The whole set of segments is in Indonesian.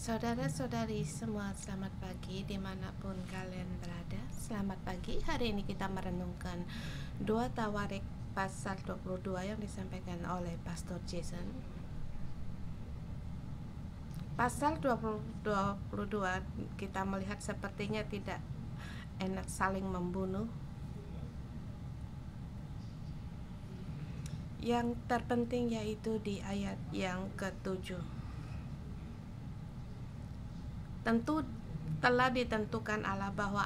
Saudara-saudari semua, selamat pagi dimanapun kalian berada. Selamat pagi, hari ini kita merenungkan 2 Tawarik pasal 22 yang disampaikan oleh Pastor Jason. Pasal 22 kita melihat sepertinya tidak enak saling membunuh. Yang terpenting yaitu di ayat yang ke-7. Tentu telah ditentukan Allah bahwa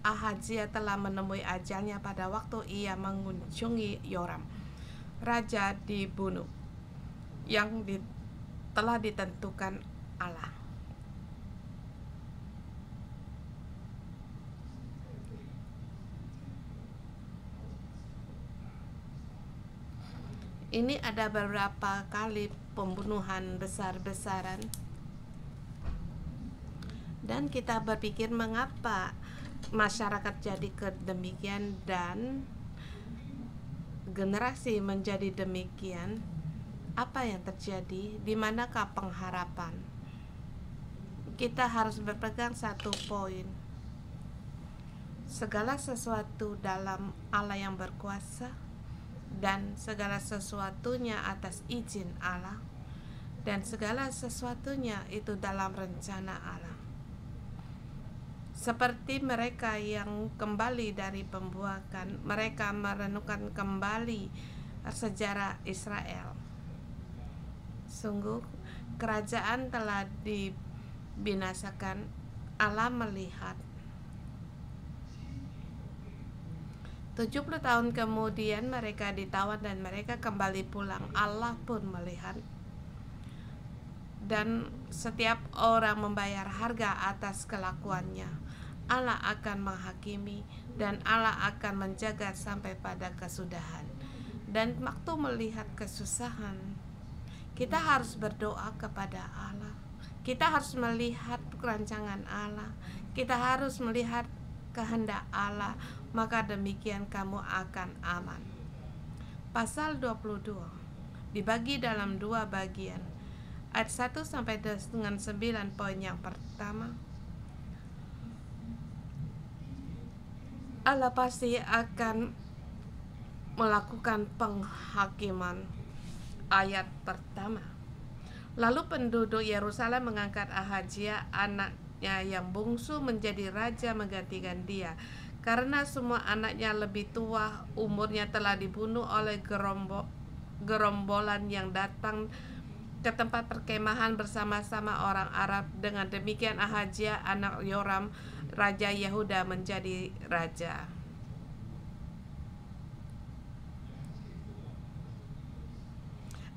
Ahazia telah menemui ajalnya pada waktu ia mengunjungi Yoram, raja dibunuh, yang telah ditentukan Allah. Ini ada beberapa kali pembunuhan besar-besaran. Dan kita berpikir mengapa masyarakat jadi demikian dan generasi menjadi demikian. Apa yang terjadi? Di manakah pengharapan? Kita harus berpegang satu poin. Segala sesuatu dalam Allah yang berkuasa dan segala sesuatunya atas izin Allah dan segala sesuatunya itu dalam rencana Allah. Seperti mereka yang kembali dari pembuangan, mereka merenungkan kembali sejarah Israel. Sungguh kerajaan telah dibinasakan. Allah melihat 70 tahun kemudian mereka ditawan dan mereka kembali pulang. Allah pun melihat. Dan setiap orang membayar harga atas kelakuannya. Allah akan menghakimi dan Allah akan menjaga sampai pada kesudahan. Dan waktu melihat kesusahan, kita harus berdoa kepada Allah. Kita harus melihat rancangan Allah. Kita harus melihat kehendak Allah. Maka demikian kamu akan aman. Pasal 22 dibagi dalam 2 bagian. Ayat 1 sampai dengan 9 poin yang pertama. Allah pasti akan melakukan penghakiman. Ayat pertama. Lalu penduduk Yerusalem mengangkat Ahazia anaknya yang bungsu menjadi raja menggantikan dia. Karena semua anaknya lebih tua umurnya telah dibunuh oleh gerombolan yang datang ke tempat perkemahan bersama-sama orang Arab. Dengan demikian Ahazia anak Yoram raja Yehuda menjadi raja.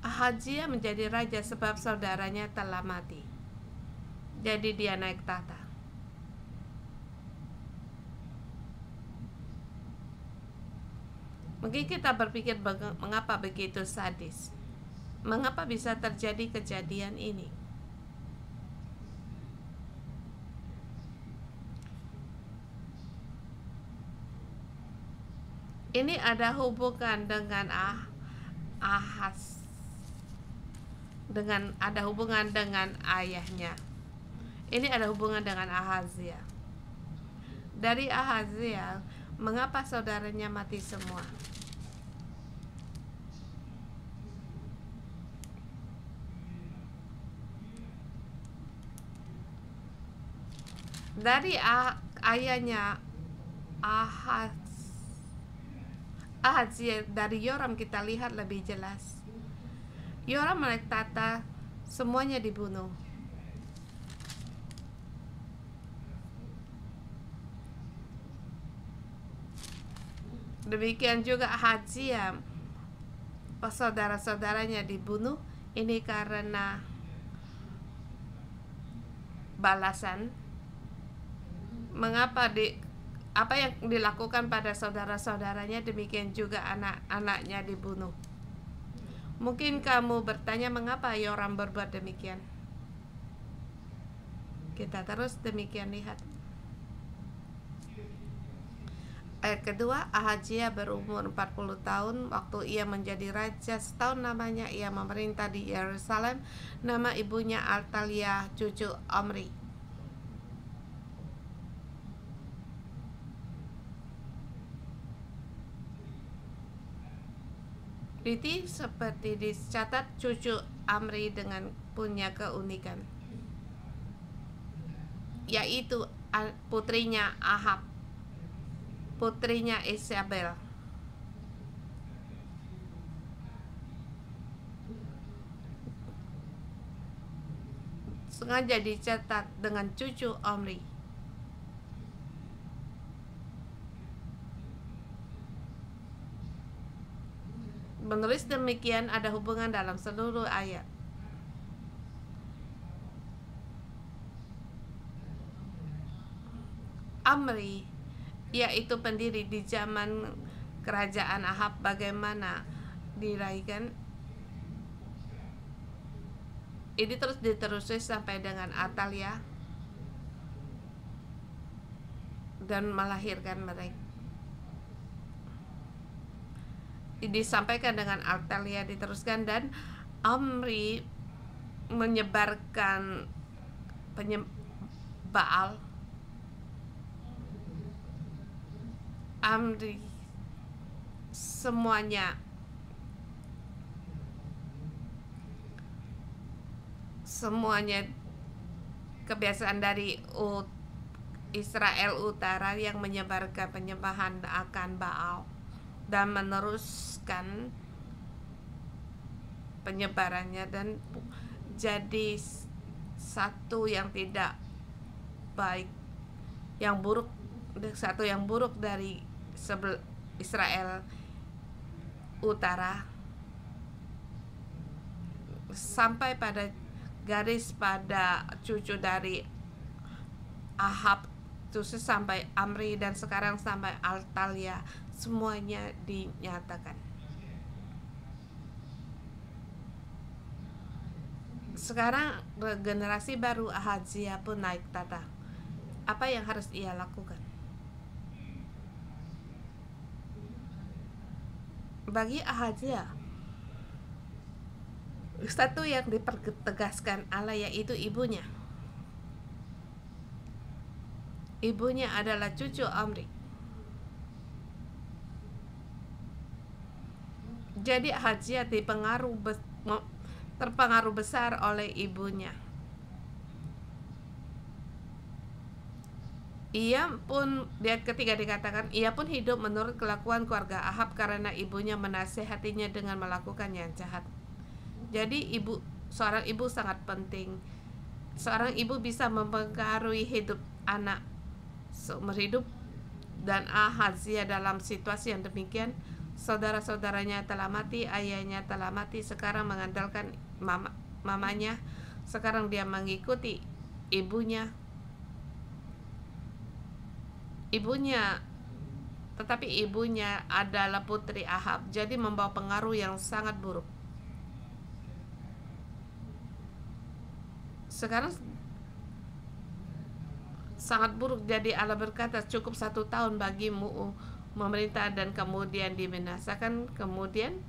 Ahazia menjadi raja sebab saudaranya telah mati. Jadi dia naik tahta. Mungkin kita berpikir mengapa begitu sadis? Mengapa bisa terjadi kejadian ini? Ini ada hubungan dengan ada hubungan dengan ayahnya. Ini ada hubungan dengan Ahazia. Dari Ahazia, mengapa saudaranya mati semua? Dari ayahnya Ahazia, dari Yoram kita lihat lebih jelas. Yoram naik tahta, semuanya dibunuh. Demikian juga Ahazia, saudara-saudaranya dibunuh. Ini karena balasan. Mengapa apa yang dilakukan pada saudara-saudaranya, demikian juga anak-anaknya dibunuh. Mungkin kamu bertanya mengapa Yoram berbuat demikian. Kita terus demikian lihat. Ayat kedua, Ahazia berumur 40 tahun waktu ia menjadi raja. Setahun namanya ia memerintah di Yerusalem. Nama ibunya Atalia, cucu Omri. Riti seperti dicatat, cucu Amri dengan punya keunikan, yaitu putrinya Ahab, putrinya Isabel. Sengaja dicatat dengan cucu Omri. Menulis demikian ada hubungan dalam seluruh ayat. Amri, yaitu pendiri di zaman kerajaan Ahab, bagaimana diraihkan. Ini terus diteruskan sampai dengan Atalia dan melahirkan mereka. Disampaikan dengan Atalia, diteruskan, dan Amri menyebarkan Baal. Amri semuanya kebiasaan dari Israel Utara yang menyebarkan penyembahan akan Baal dan meneruskan penyebarannya, dan jadi satu yang tidak baik, yang buruk, satu yang buruk dari Israel Utara sampai pada garis pada cucu dari Ahab, terus sampai Amri, dan sekarang sampai Atalia, semuanya dinyatakan. Sekarang generasi baru Ahazia pun naik tata. Apa yang harus ia lakukan? Bagi Ahazia, satu yang dipertegaskan Allah yaitu ibunya. Ibunya adalah cucu Amri. Jadi Ahazia terpengaruh besar oleh ibunya. Ketika dikatakan ia pun hidup menurut kelakuan keluarga Ahab karena ibunya menasehatinya dengan melakukan yang jahat. Jadi seorang ibu sangat penting. Seorang ibu bisa mempengaruhi hidup anak seumur hidup, dan Ahazia dalam situasi yang demikian, saudara-saudaranya telah mati, ayahnya telah mati, sekarang mengandalkan mamanya, sekarang dia mengikuti ibunya, tetapi ibunya adalah putri Ahab, jadi membawa pengaruh yang sangat buruk. Sekarang sangat buruk. Jadi Allah berkata, cukup 1 tahun bagimu memerintah dan kemudian dibinasakan. Kemudian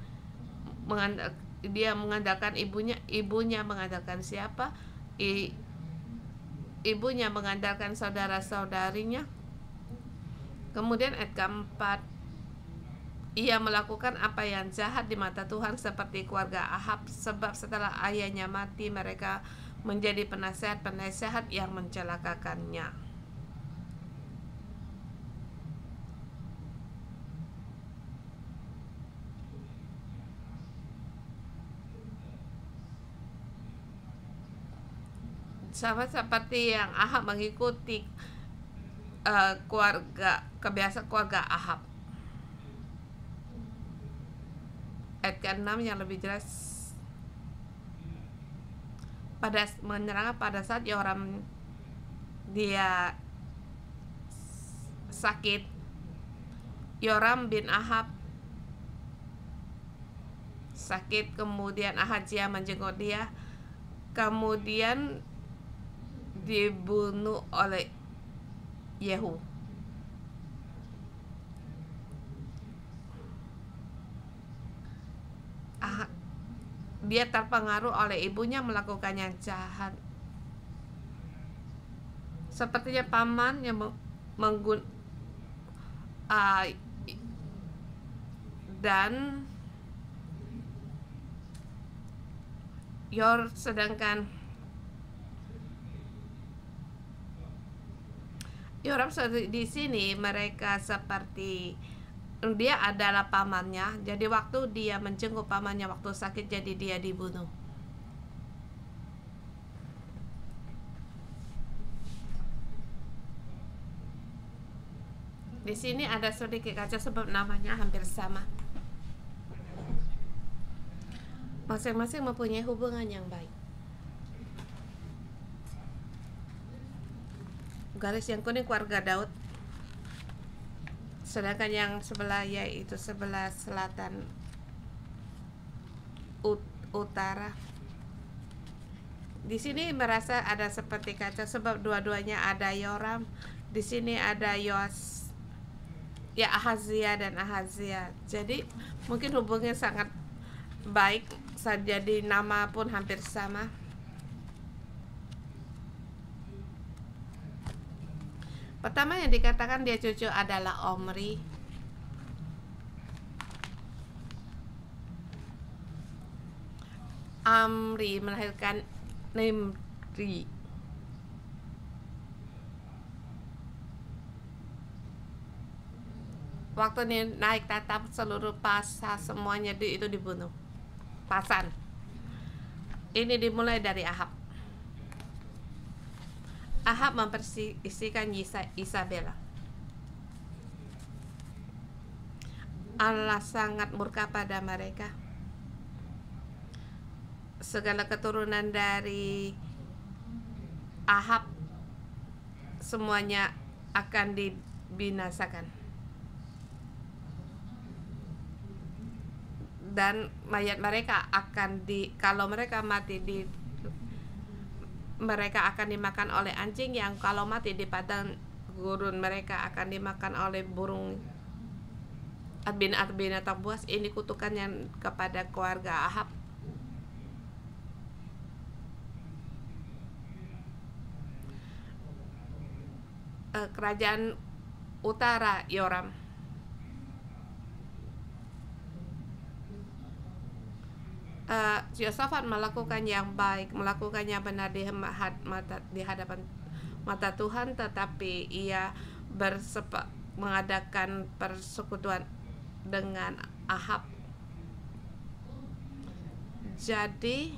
dia mengandalkan ibunya mengandalkan siapa? Ibunya mengandalkan saudara-saudarinya. Kemudian ayat keempat, ia melakukan apa yang jahat di mata Tuhan seperti keluarga Ahab, sebab setelah ayahnya mati mereka menjadi penasehat-penasehat yang mencelakakannya. Sama seperti yang Ahab mengikuti kebiasaan keluarga Ahab. Ayat ke-6 yang lebih jelas, pada saat Yoram dia sakit, Yoram bin Ahab sakit, kemudian Ahazia menjenguk dia, kemudian dibunuh oleh Yehu. dia terpengaruh oleh ibunya melakukan yang jahat. Sepertinya paman yang dan sedangkan Yoram di sini mereka seperti dia adalah pamannya, jadi waktu dia menjenguk pamannya waktu sakit, jadi dia dibunuh. Di sini ada sedikit kaca sebab namanya hampir sama. Masing-masing mempunyai hubungan yang baik. Garis yang kuning keluarga Daud, sedangkan yang sebelah yaitu sebelah selatan utara. Di sini merasa ada seperti kaca sebab dua-duanya ada Yoram. Di sini ada Ahazia dan Ahazia. Jadi mungkin hubungannya sangat baik, jadi nama pun hampir sama. Pertama yang dikatakan dia cucu adalah Omri. Amri melahirkan Nimri. Waktu ini naik tatap seluruh Pasa semuanya itu dibunuh. Pasan. Ini dimulai dari Ahab. Ahab memperisikan Isabella. Allah sangat murka pada mereka. Segala keturunan dari Ahab semuanya akan dibinasakan. Dan mayat mereka kalau mereka mati mereka akan dimakan oleh anjing, yang kalau mati di padang gurun mereka akan dimakan oleh burung binatang buas. Ini kutukan yang kepada keluarga Ahab. Kerajaan utara Yoram. Yosafat melakukan yang baik, melakukan yang benar di hadapan mata Tuhan, tetapi ia mengadakan persekutuan dengan Ahab. Jadi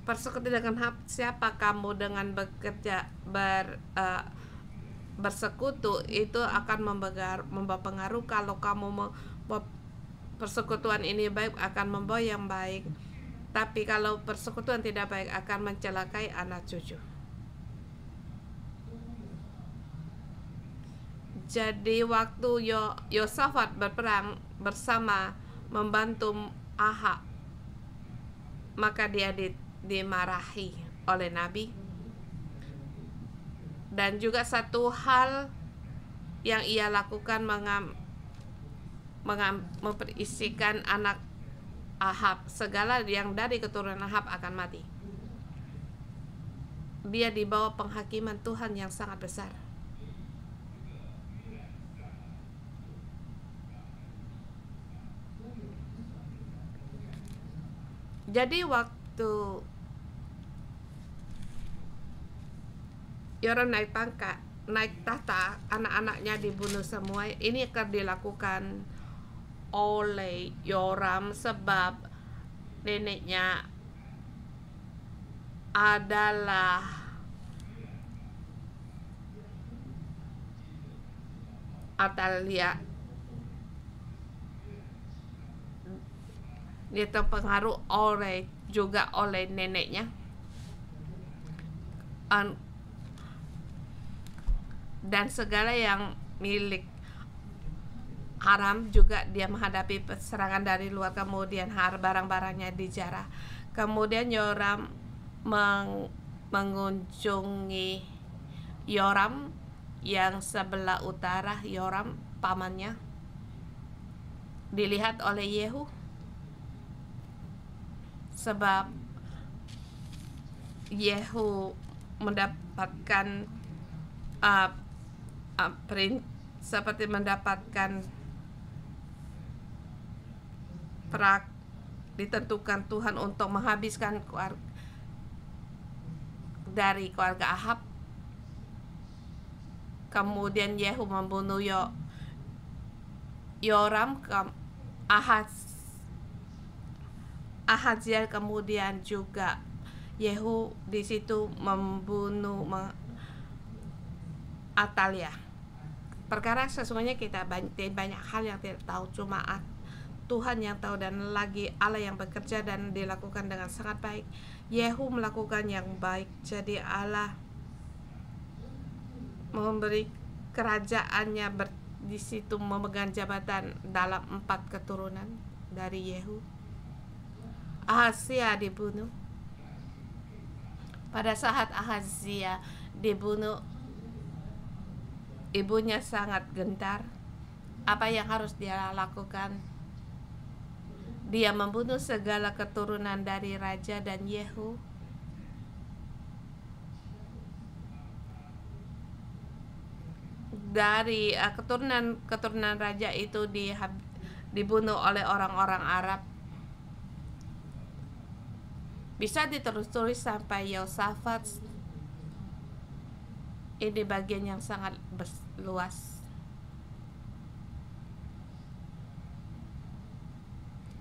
persekutuan dengan Ahab, siapa kamu dengan bekerja bersekutu itu akan membawa pengaruh. Kalau kamu persekutuan ini baik, akan membawa yang baik, tapi kalau persekutuan tidak baik akan mencelakai anak cucu. Jadi waktu Yosafat berperang bersama membantu Ahab, maka dia dimarahi oleh Nabi. Dan juga satu hal yang ia lakukan memperisikan anak Ahab, segala yang dari keturunan Ahab akan mati. Dia di bawah penghakiman Tuhan yang sangat besar. Jadi waktu Yoram naik pangkat, naik tahta, anak-anaknya dibunuh semua. Ini akan dilakukan oleh Yoram sebab neneknya adalah Atalia. Dia terpengaruh juga oleh neneknya. Dan segala yang milik haram juga dia menghadapi serangan dari luar, kemudian barang-barangnya dijarah. Kemudian Yoram mengunjungi Yoram yang sebelah utara. Yoram pamannya dilihat oleh Yehu sebab Yehu mendapatkan seperti mendapatkan ditentukan Tuhan untuk menghabiskan dari keluarga Ahab. Kemudian Yehu membunuh Yoram, Ahaziah, kemudian juga Yehu di situ membunuh Atalia. Perkara sesungguhnya kita banyak hal yang tidak tahu, cuma Tuhan yang tahu, dan lagi Allah yang bekerja dan dilakukan dengan sangat baik. Yehu melakukan yang baik, jadi Allah memberi kerajaannya di situ memegang jabatan dalam 4 keturunan dari Yehu. Ahazia dibunuh. Pada saat Ahazia dibunuh, ibunya sangat gentar. Apa yang harus dia lakukan? Dia membunuh segala keturunan dari raja dan Yehu. Dari keturunan raja itu dibunuh oleh orang-orang Arab. Bisa ditelusuri sampai Yosafat. Ini bagian yang sangat luas.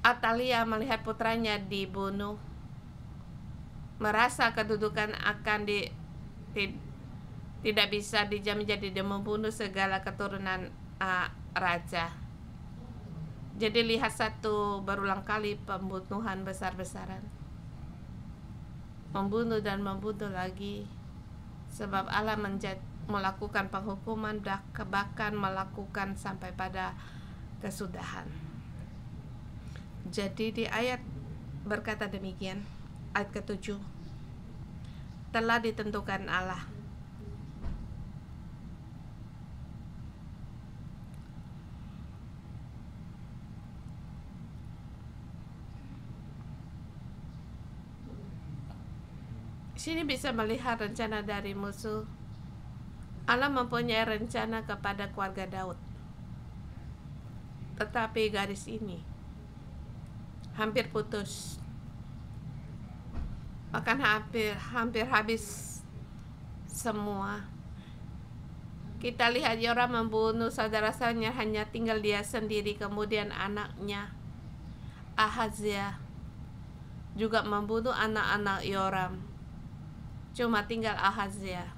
Atalia melihat putranya dibunuh, merasa kedudukan akan tidak bisa dijamin, jadi dia membunuh segala keturunan raja. Jadi lihat berulang kali pembunuhan besar-besaran, membunuh dan membunuh lagi, sebab Allah melakukan penghukuman, bahkan melakukan sampai pada kesudahan. Jadi di ayat berkata demikian, ayat ke-7, telah ditentukan Allah. Sini bisa melihat rencana dari musuh. Allah mempunyai rencana kepada keluarga Daud, tetapi garis ini hampir putus, bahkan hampir habis semua. Kita lihat Yoram membunuh saudara-saudaranya, hanya tinggal dia sendiri. Kemudian anaknya Ahaziah juga membunuh anak-anak Yoram. Cuma tinggal Ahaziah,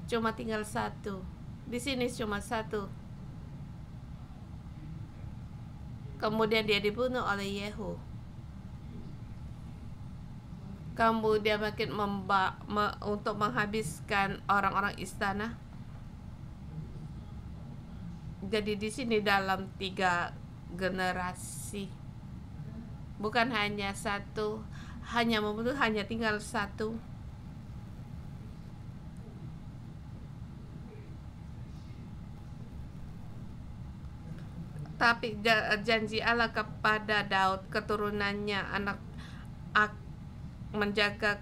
cuma tinggal satu. Di sini cuma satu. Kemudian dia dibunuh oleh Yehu. Kemudian makin untuk menghabiskan orang-orang istana. Jadi di sini dalam 3 generasi, bukan hanya satu, hanya membunuh, hanya tinggal satu. Tapi janji Allah kepada Daud, keturunannya, menjaga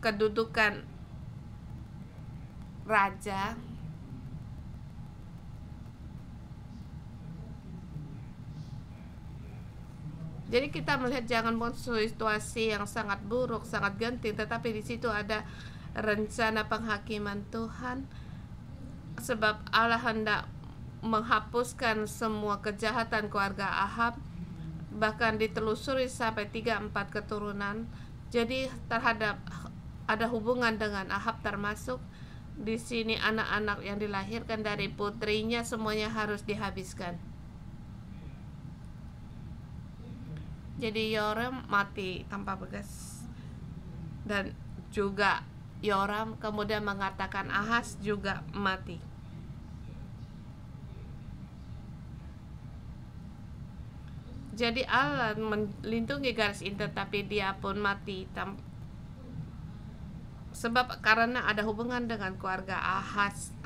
kedudukan raja. Jadi kita melihat jangan muncul situasi yang sangat buruk, sangat genting, tetapi di situ ada rencana penghakiman Tuhan, sebab Allah hendak menghapuskan semua kejahatan keluarga Ahab, bahkan ditelusuri sampai 3-4 keturunan. Jadi ada hubungan dengan Ahab, termasuk di sini anak-anak yang dilahirkan dari putrinya semuanya harus dihabiskan. Jadi Yoram mati tanpa bekas, dan juga Yoram kemudian mengatakan Ahaz juga mati. Jadi Allah melindungi garis ini, tetapi dia pun mati sebab karena ada hubungan dengan keluarga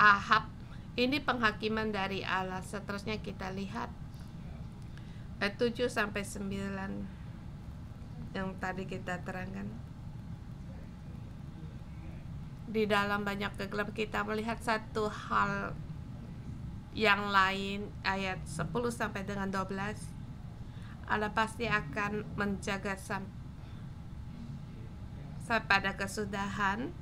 Ahab. Ini penghakiman dari Allah. Seterusnya kita lihat ayat 7 sampai 9 yang tadi kita terangkan. Di dalam banyak kegelapan kita melihat satu hal yang lain. Ayat 10 sampai dengan 12, Allah pasti akan menjaga sampai pada kesudahan.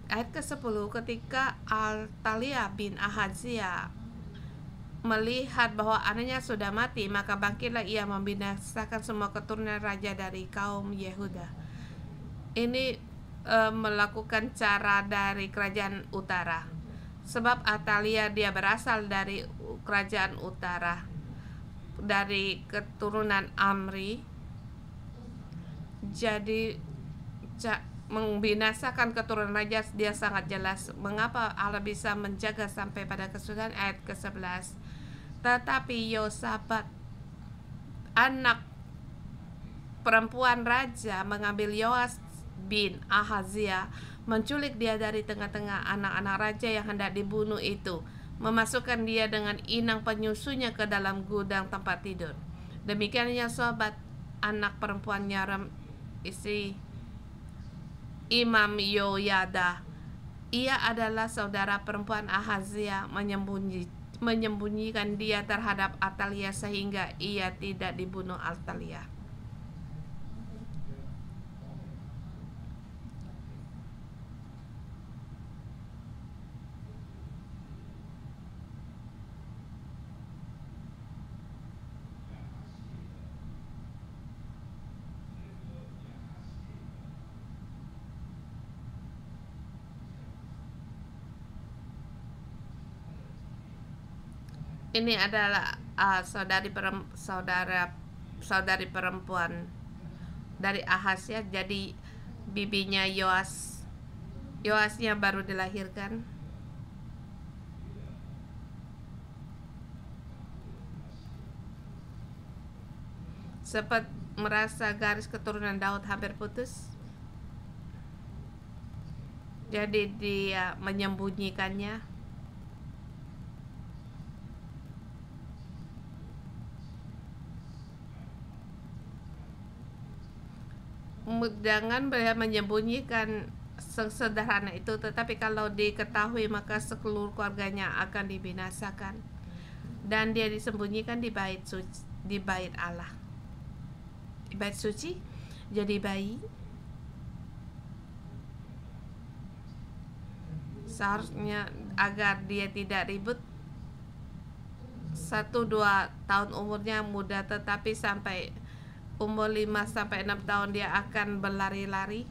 Ayat ke-10, ketika Atalia bin Ahazia melihat bahwa anaknya sudah mati, maka bangkitlah ia membinasakan semua keturunan raja dari kaum Yehuda. Ini melakukan cara dari kerajaan utara, sebab Atalia dia berasal dari kerajaan utara, dari keturunan Amri. Jadi membinasakan keturunan raja, dia sangat jelas mengapa Allah bisa menjaga sampai pada kesudahan. Ayat ke-11, tetapi Yosabat, anak perempuan raja, mengambil Yoas bin Ahazia, menculik dia dari tengah-tengah anak-anak raja yang hendak dibunuh itu, memasukkan dia dengan inang penyusunya ke dalam gudang tempat tidur. Demikiannya Yosabat, anak perempuan Yoram, istri Imam Yoyada, ia adalah saudara perempuan Ahazia, menyembunyikan dia terhadap Atalia sehingga ia tidak dibunuh Atalia. Ini adalah saudari perempuan dari Ahazia, jadi bibinya Yoas. Yoasnya baru dilahirkan. Sempat merasa garis keturunan Daud hampir putus, jadi dia menyembunyikannya. Jangan menyembunyikan sesederhana itu, tetapi kalau diketahui maka seluruh keluarganya akan dibinasakan. Dan dia disembunyikan di bait suci, di bait Allah, di bait suci, jadi bayi. Seharusnya agar dia tidak ribut. 1-2 tahun umurnya muda, tetapi sampai umur 5-6 tahun dia akan berlari-lari.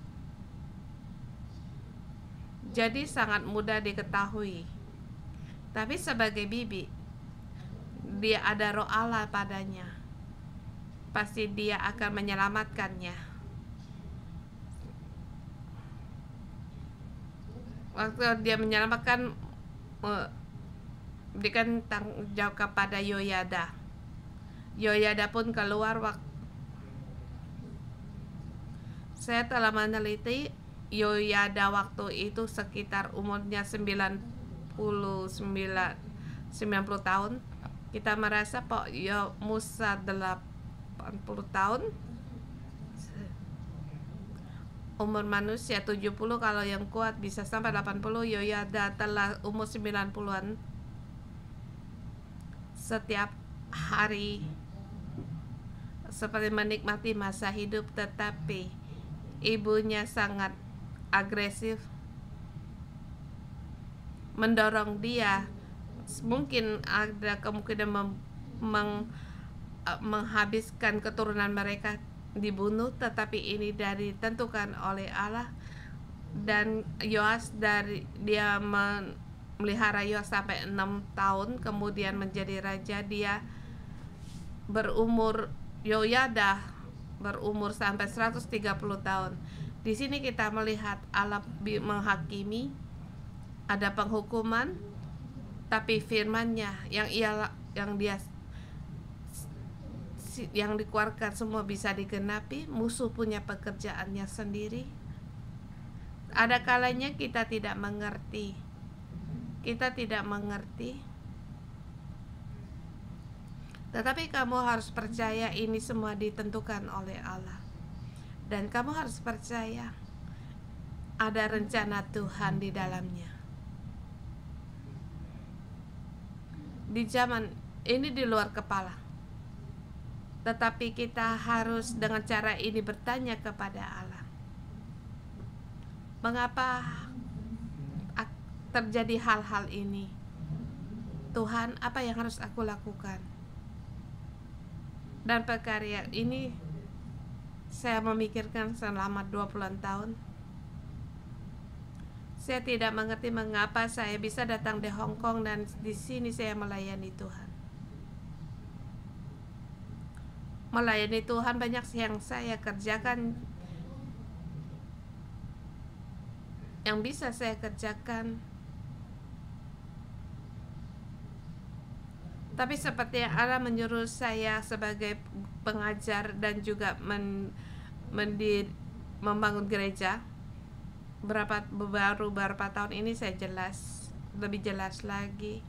Jadi sangat mudah diketahui. Tapi sebagai bibi, dia ada roh Allah padanya. Pasti dia akan menyelamatkannya. Waktu dia menyelamatkan, berikan tanggung jawab kepada Yoyada. Yoyada pun keluar. Saya telah meneliti Yoyada waktu itu sekitar umurnya 90 tahun. Kita merasa Pak Musa 80 tahun. Umur manusia 70, kalau yang kuat bisa sampai 80. Yoyada telah umur 90-an. Setiap hari seperti menikmati masa hidup, tetapi ibunya sangat agresif, mendorong dia. Mungkin ada kemungkinan menghabiskan keturunan mereka, dibunuh, tetapi ini dari tentukan oleh Allah. Dan Yoas, dari dia melihara Yoas sampai 6 tahun, kemudian menjadi raja. Dia Yoyada berumur sampai 130 tahun. Di sini kita melihat Allah menghakimi, ada penghukuman, tapi firman-Nya yang dikeluarkan semua bisa digenapi. Musuh punya pekerjaannya sendiri. Ada kalanya kita tidak mengerti. Tetapi kamu harus percaya ini semua ditentukan oleh Allah. Dan kamu harus percaya ada rencana Tuhan di dalamnya. Di zaman ini di luar kepala, tetapi kita harus dengan cara ini bertanya kepada Allah, mengapa terjadi hal-hal ini? Tuhan, apa yang harus aku lakukan? Dan perkara ini saya memikirkan selama 20 tahun. Saya tidak mengerti mengapa saya bisa datang di Hong Kong dan di sini saya melayani Tuhan. Melayani Tuhan banyak yang saya kerjakan, yang bisa saya kerjakan. Tapi seperti yang Allah menyuruh saya sebagai pengajar dan juga membangun gereja, baru beberapa tahun ini saya lebih jelas lagi.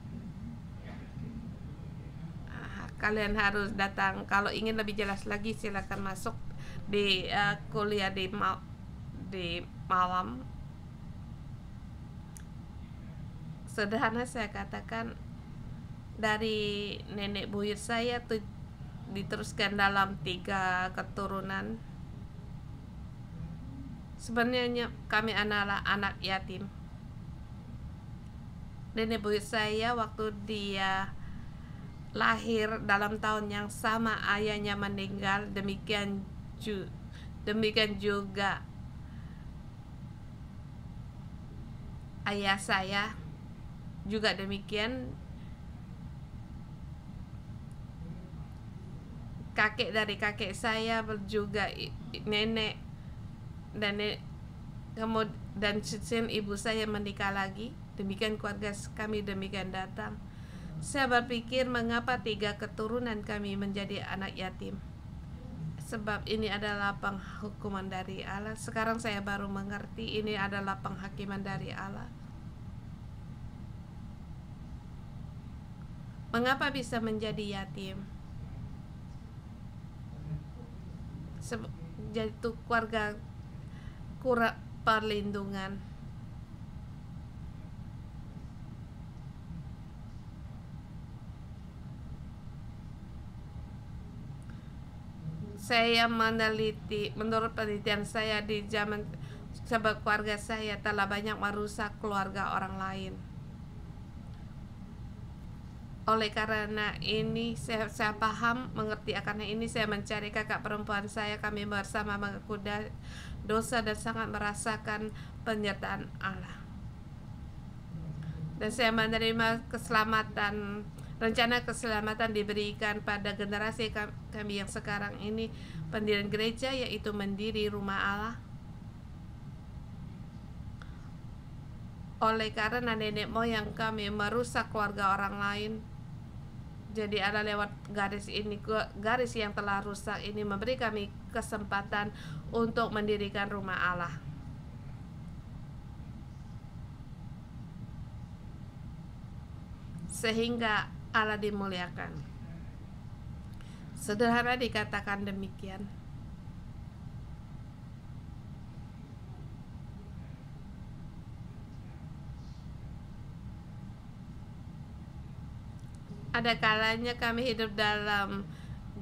Kalian harus datang. Kalau ingin lebih jelas lagi, silakan masuk di kuliah di malam. Sederhana saya katakan, dari nenek buyut saya tuh diteruskan dalam 3 keturunan. Sebenarnya kami adalah anak yatim. Nenek buyut saya waktu dia lahir dalam tahun yang sama ayahnya meninggal, demikian juga ayah saya juga demikian. Kakek dari kakek saya juga nenek dan cucu ibu saya menikah lagi. Demikian keluarga kami demikian datang. Saya berpikir mengapa 3 keturunan kami menjadi anak yatim. Sebab ini adalah penghukuman dari Allah. Sekarang saya baru mengerti ini adalah penghakiman dari Allah. Mengapa bisa menjadi yatim? Jadi keluarga kurang perlindungan. Saya meneliti, menurut penelitian saya di zaman sebab keluarga saya telah banyak merusak keluarga orang lain. Oleh karena ini saya paham, mengerti akan ini, saya mencari kakak perempuan saya. Kami bersama mengaku dosa dan sangat merasakan penyertaan Allah. Dan saya menerima keselamatan, rencana keselamatan diberikan pada generasi kami yang sekarang ini, pendirian gereja, yaitu mendiri rumah Allah. Oleh karena nenek moyang kami merusak keluarga orang lain, jadi ada lewat garis yang telah rusak ini memberi kami kesempatan untuk mendirikan rumah Allah. Sehingga Allah dimuliakan. Sederhana dikatakan demikian. Ada kalanya kami hidup dalam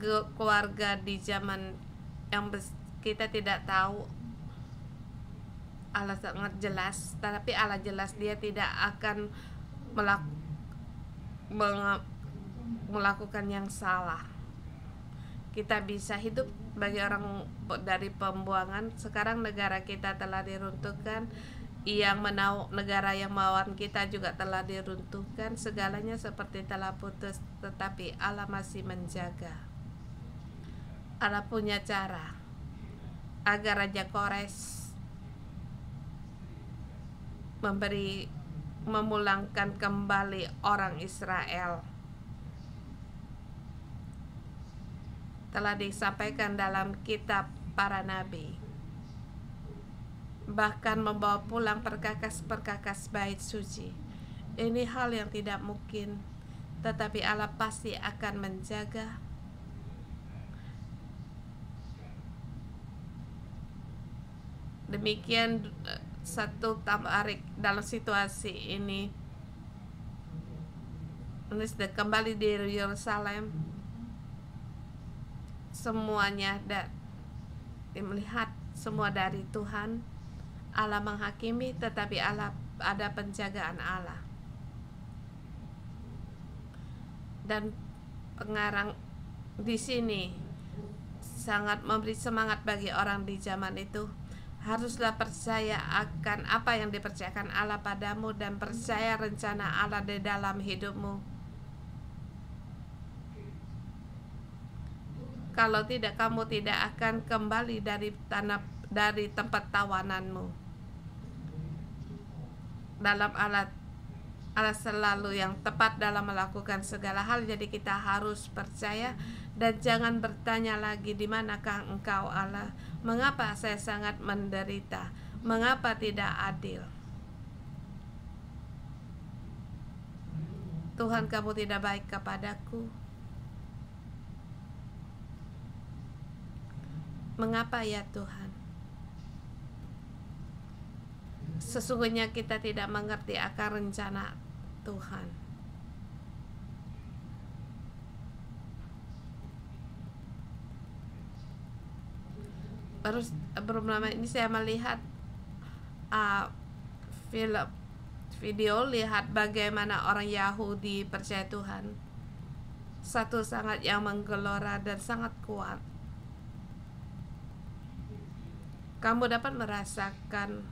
keluarga di zaman yang kita tidak tahu. Allah sangat jelas, tapi Allah jelas Dia tidak akan melakukan yang salah. Kita bisa hidup bagi orang dari pembuangan. Sekarang negara kita telah diruntuhkan, negara yang melawan kita juga telah diruntuhkan. Segalanya seperti telah putus, tetapi Allah masih menjaga. Allah punya cara agar Raja Kores memulangkan kembali orang Israel. Telah disampaikan dalam kitab para nabi. Bahkan membawa pulang perkakas-perkakas bait suci. Ini hal yang tidak mungkin. tetapi Allah pasti akan menjaga. Demikian satu Tabarik dalam situasi ini. Kembali di Yerusalem, semuanya melihat semua dari Tuhan. Allah menghakimi, tetapi Allah ada penjagaan Allah. Dan pengarang di sini sangat memberi semangat bagi orang di zaman itu. Haruslah percaya akan apa yang dipercayakan Allah padamu dan percaya rencana Allah di dalam hidupmu. Kalau tidak, kamu tidak akan kembali dari tempat tawananmu. Dalam Allah selalu yang tepat dalam melakukan segala hal. Jadi kita harus percaya dan jangan bertanya lagi, di manakah engkau Allah? Mengapa saya sangat menderita? Mengapa tidak adil? Tuhan, kamu tidak baik kepadaku. Mengapa ya Tuhan? Sesungguhnya kita tidak mengerti akan rencana Tuhan. Belum lama ini saya melihat video lihat bagaimana orang Yahudi percaya Tuhan. Satu sangat yang menggelora dan sangat kuat. Kamu dapat merasakan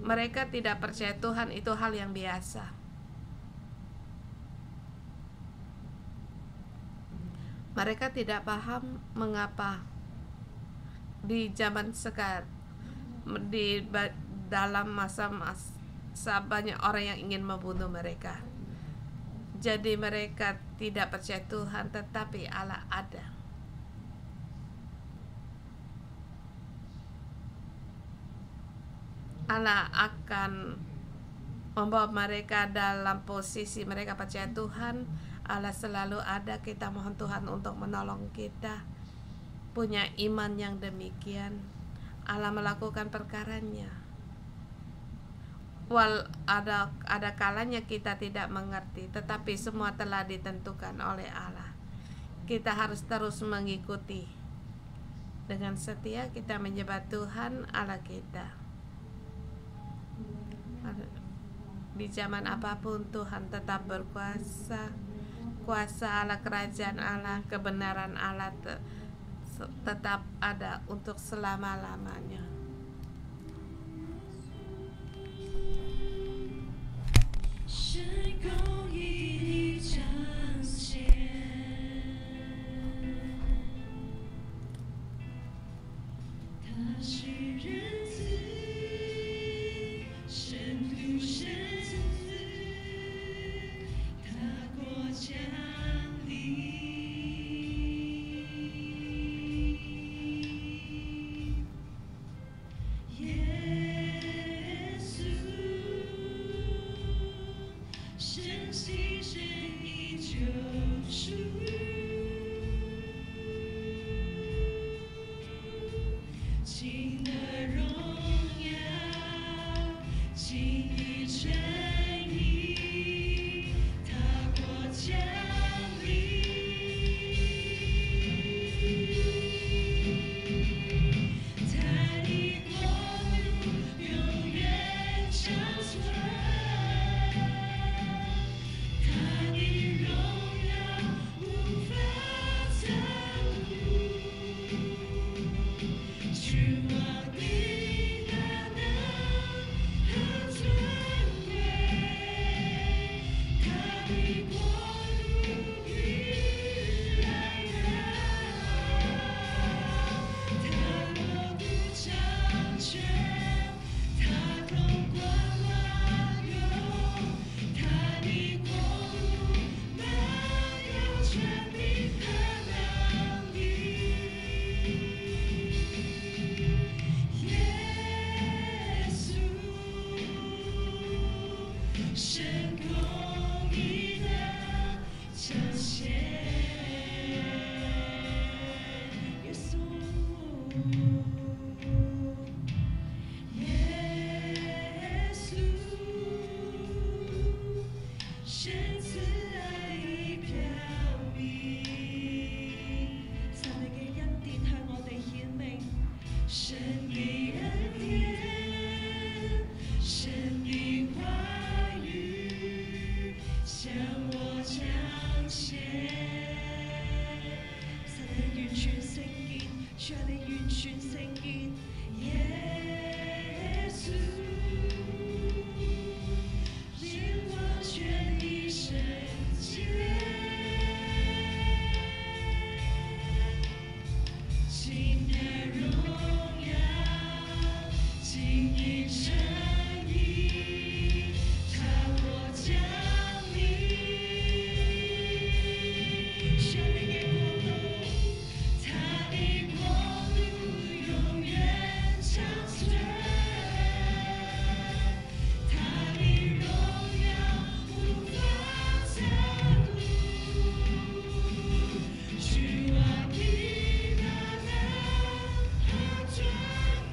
mereka tidak percaya Tuhan itu hal yang biasa. Mereka tidak paham mengapa di zaman sekarang, dalam masa banyak orang yang ingin membunuh mereka. Jadi mereka tidak percaya Tuhan, tetapi Allah ada. Allah akan membawa mereka dalam posisi mereka percaya Tuhan. Allah selalu ada. Kita mohon Tuhan untuk menolong kita punya iman yang demikian. Allah melakukan perkaranya. Ada kalanya kita tidak mengerti, tetapi semua telah ditentukan oleh Allah. Kita harus terus mengikuti. Dengan setia kita menyembah Tuhan Allah kita. Di zaman apapun Tuhan tetap berkuasa. Kuasa Allah, kerajaan Allah, kebenaran Allah tetap ada untuk selama-lamanya.情的荣神的恩典，神的话语向我彰显。神你完全聖潔，主啊你完全聖潔，耶穌，連完全的聖潔。今日榮耀，今日稱義，他我降臨。神的國度，他的國度永遠長存，他的榮耀無法測度。主啊，你的和尊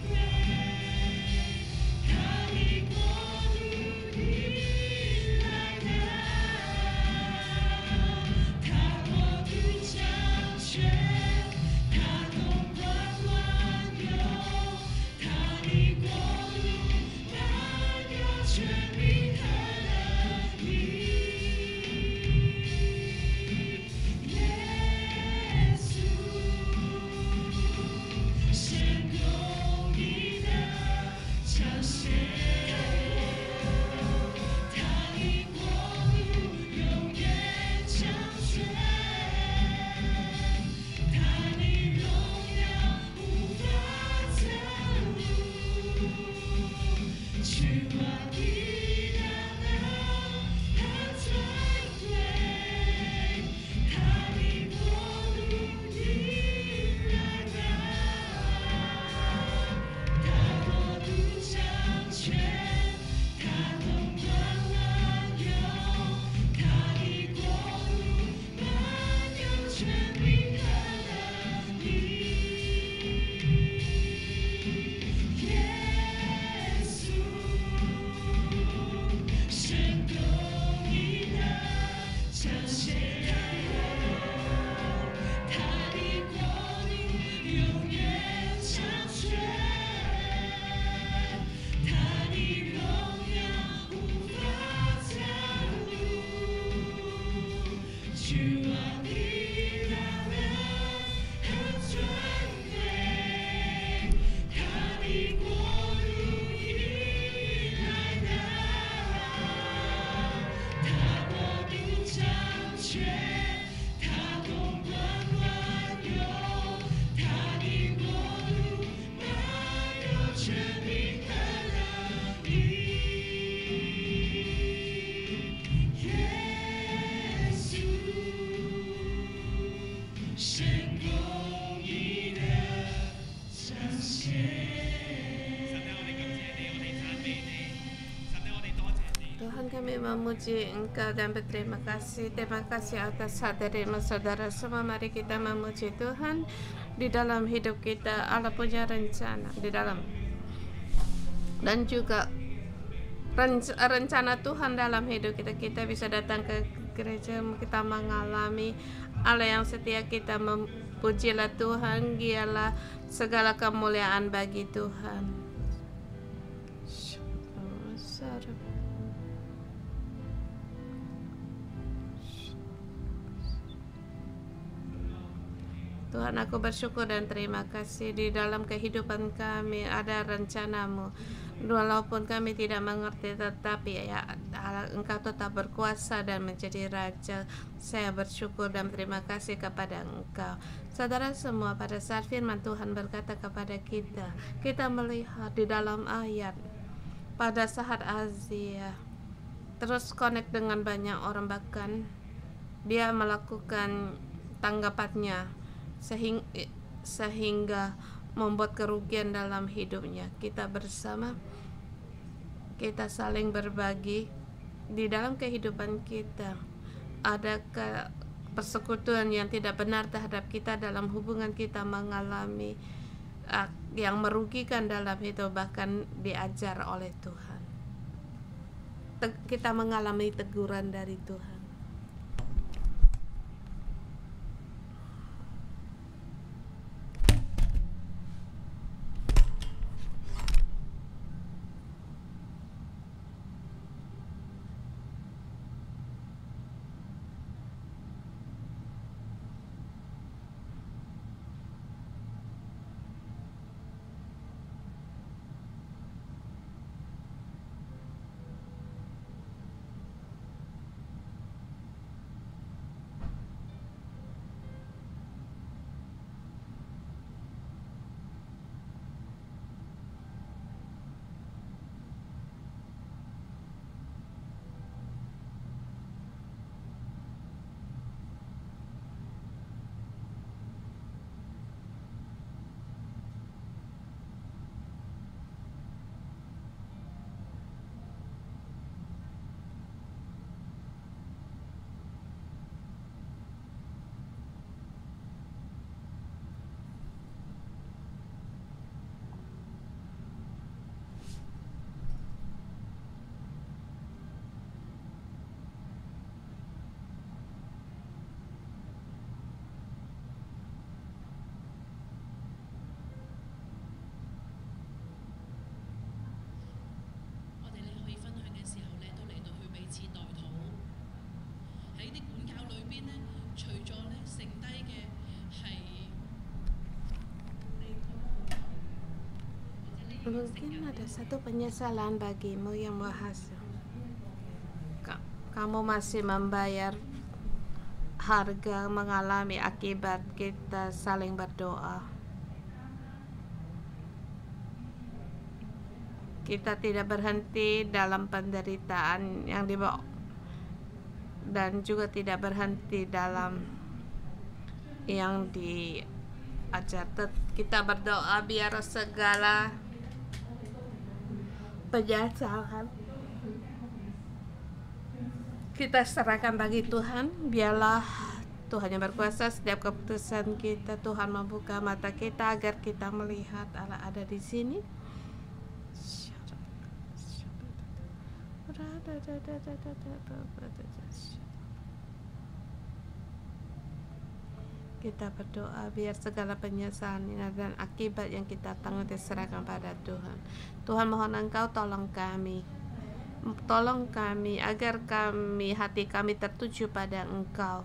貴，他的國度已來到，他國度掌權，他統管萬有，他的國度滿有權柄和能力。耶穌，神公義的彰顯，他的國度永遠長存，他的榮耀無法測度。主啊，你的和尊貴，他的國度已來到，他國度掌權，他統管萬有，他的國度滿有權柄和能力。耶穌，神公義的彰顯，他的國度永遠長存，他的榮耀無法測度。主啊，你的和尊貴，他的國度已來到，他國度掌權，他統管萬有，他的國度滿有權柄和能力。耶穌，神公義的彰顯。 Tuhan, kami memuji Engkau dan berterima kasih. Terima kasih atas hadirnya saudara semua. Mari kita memuji Tuhan. Di dalam hidup kita Allah punya rencana di dalam, dan juga rencana Tuhan dalam hidup kita. Kita bisa datang ke gereja, kita mengalami Allah yang setia. Kita memujilah Tuhan. Dialah segala kemuliaan bagi Tuhan. Tuhan, aku bersyukur dan terima kasih di dalam kehidupan kami ada rencana-Mu. Walaupun kami tidak mengerti, tetapi ya Engkau tetap berkuasa dan menjadi Raja. Saya bersyukur dan terima kasih kepada Engkau. Saudara semua, pada saat firman Tuhan berkata kepada kita, kita melihat di dalam ayat pada saat Azia terus connect dengan banyak orang, bahkan dia melakukan tanggapannya sehingga membuat kerugian dalam hidupnya. Kita bersama, kita saling berbagi di dalam kehidupan kita. Ada persekutuan yang tidak benar terhadap kita dalam hubungan kita, mengalami yang merugikan dalam hidup, bahkan diajar oleh Tuhan. Kita mengalami teguran dari Tuhan. Mungkin ada satu penyesalan bagimu yang berhasil. Kamu masih membayar harga, mengalami akibat kita saling berdoa. Kita tidak berhenti dalam penderitaan yang dibawa dan juga tidak berhenti dalam yang diajar. Kita berdoa biar segala penyesalan kita serahkan bagi Tuhan. Biarlah Tuhan yang berkuasa setiap keputusan kita. Tuhan membuka mata kita agar kita melihat Allah ada di sini. Kita berdoa biar segala penyesalan dan akibat yang kita tanggung diserahkan pada Tuhan. Tuhan, mohon Engkau tolong kami. Tolong kami agar hati kami tertuju pada Engkau.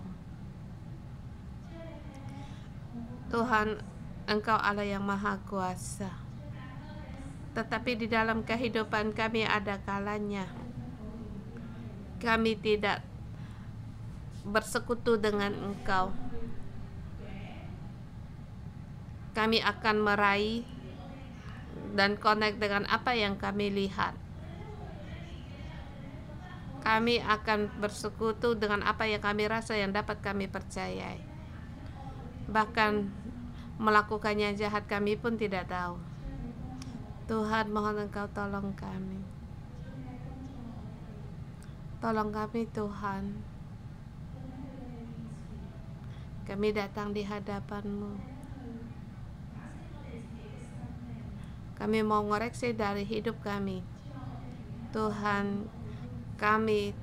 Tuhan, Engkau Allah yang Maha Kuasa. Tetapi di dalam kehidupan kami ada kalanya kami tidak bersekutu dengan Engkau. Kami akan meraih dan connect dengan apa yang kami lihat. Kami akan bersekutu dengan apa yang kami rasa yang dapat kami percayai. Bahkan melakukannya jahat kami pun tidak tahu. Tuhan, mohon Engkau tolong kami. Tolong kami Tuhan. Kami datang di hadapan-Mu. Kami mau ngoreksi dari hidup kami. Tuhan, kami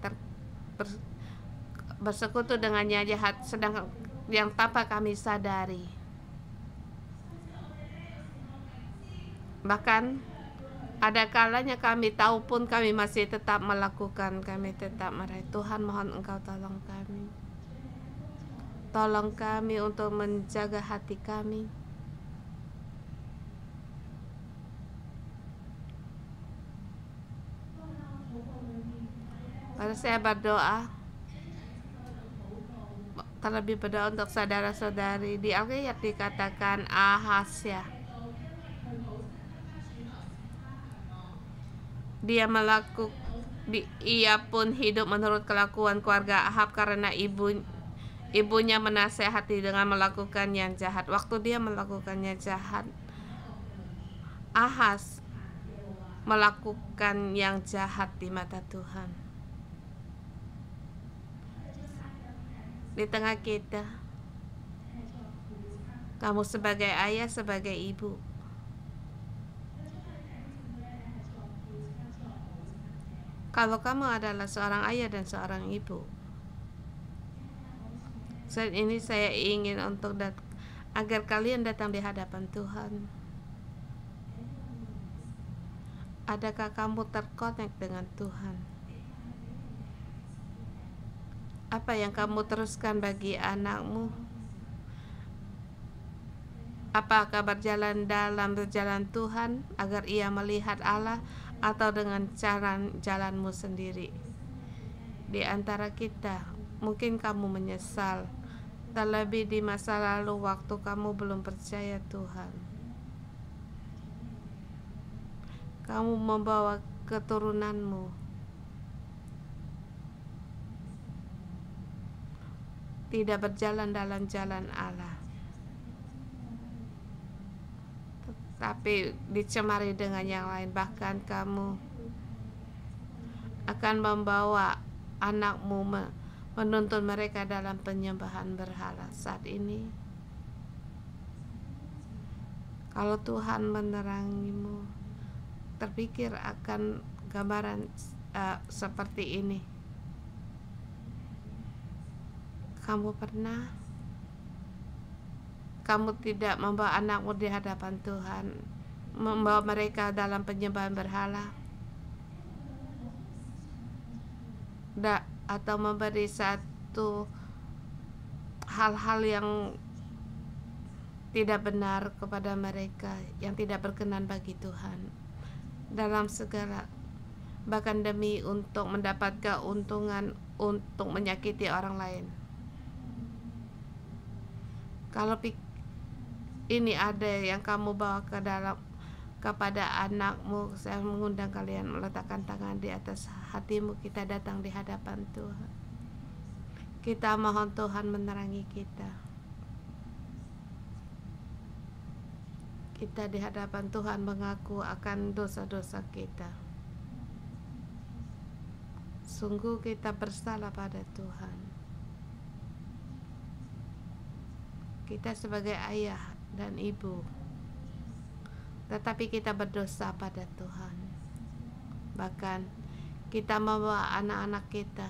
bersekutu dengannya jahat sedang yang tanpa kami sadari. Bahkan ada kalanya kami tahu pun kami masih tetap melakukan, kami tetap meraih. Tuhan, mohon Engkau tolong kami. Tolong kami untuk menjaga hati kami. Pada saya berdoa, terlebih berdoa untuk saudara-saudari. Di Alkitab dikatakan Ahasya, ia pun hidup menurut kelakuan keluarga Ahab karena ibunya menasehati dengan melakukan yang jahat. Waktu dia melakukannya jahat, Ahas melakukan yang jahat di mata Tuhan. Di tengah kita, kamu sebagai ayah, sebagai ibu, kalau kamu adalah seorang ayah dan seorang ibu, saat ini saya ingin untuk agar kalian datang di hadapan Tuhan. Adakah kamu terkonek dengan Tuhan? Apa yang kamu teruskan bagi anakmu? Apakah berjalan dalam jalan Tuhan agar ia melihat Allah, atau dengan jalanmu sendiri? Di antara kita, mungkin kamu menyesal, terlebih di masa lalu waktu kamu belum percaya Tuhan. Kamu membawa keturunanmu tidak berjalan dalam jalan Allah, tapi dicemari dengan yang lain. Bahkan kamu akan membawa anakmu menuntun mereka dalam penyembahan berhala. Saat ini, kalau Tuhan menerangimu, terpikir akan gambaran seperti ini. Kamu tidak membawa anakmu di hadapan Tuhan, membawa mereka dalam penyembahan berhala, atau memberi satu hal-hal yang tidak benar kepada mereka, yang tidak berkenan bagi Tuhan. dalam segala, bahkan demi untuk mendapat keuntungan untuk menyakiti orang lain. Kalau ini ada yang kamu bawa ke dalam kepada anakmu, saya mengundang kalian meletakkan tangan di atas hatimu. Kita datang di hadapan Tuhan. Kita mohon Tuhan menerangi kita. Kita di hadapan Tuhan mengaku akan dosa-dosa kita. Sungguh kita bersalah pada Tuhan. Kita sebagai ayah dan ibu, tetapi kita berdosa pada Tuhan. Bahkan kita membawa anak-anak kita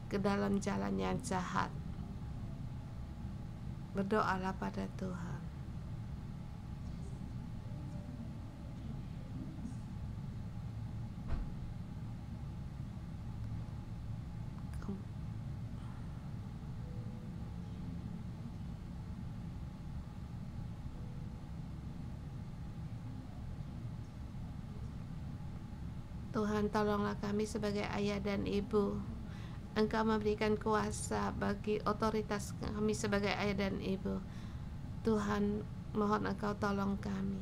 ke dalam jalan yang jahat. Berdoalah pada Tuhan. Tuhan, tolonglah kami sebagai ayah dan ibu. Engkau memberikan kuasa bagi otoritas kami sebagai ayah dan ibu. Tuhan, mohon Engkau tolong kami.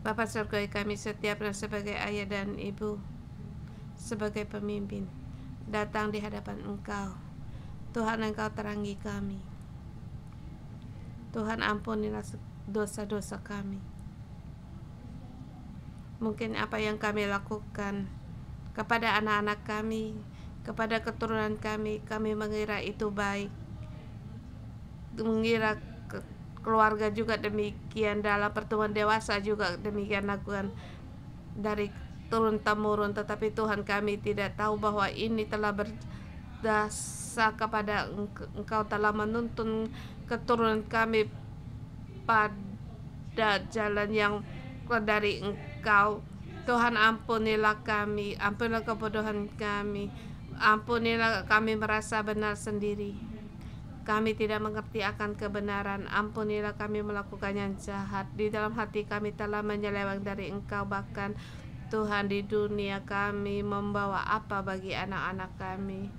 Bapa surgawi, kami setiap sebagai ayah dan ibu, sebagai pemimpin, datang di hadapan Engkau. Tuhan, Engkau terangi kami. Tuhan, ampunilah dosa-dosa kami. Mungkin apa yang kami lakukan kepada anak-anak kami, kepada keturunan kami mengira itu baik. Mengira keluarga juga demikian, dalam pertemuan dewasa juga demikian lakukan dari turun-temurun. Tetapi Tuhan, kami tidak tahu bahwa ini telah berdasar kepada Engkau telah menuntun keturunan kami pada jalan yang dari Engkau. Tuhan, ampunilah kami, ampunilah kebodohan kami, ampunilah kami merasa benar sendiri. Kami tidak mengerti akan kebenaran. Ampunilah kami melakukan yang jahat. Di dalam hati kami telah menyeleweng dari Engkau. Bahkan Tuhan, di dunia kami membawa apa bagi anak-anak kami,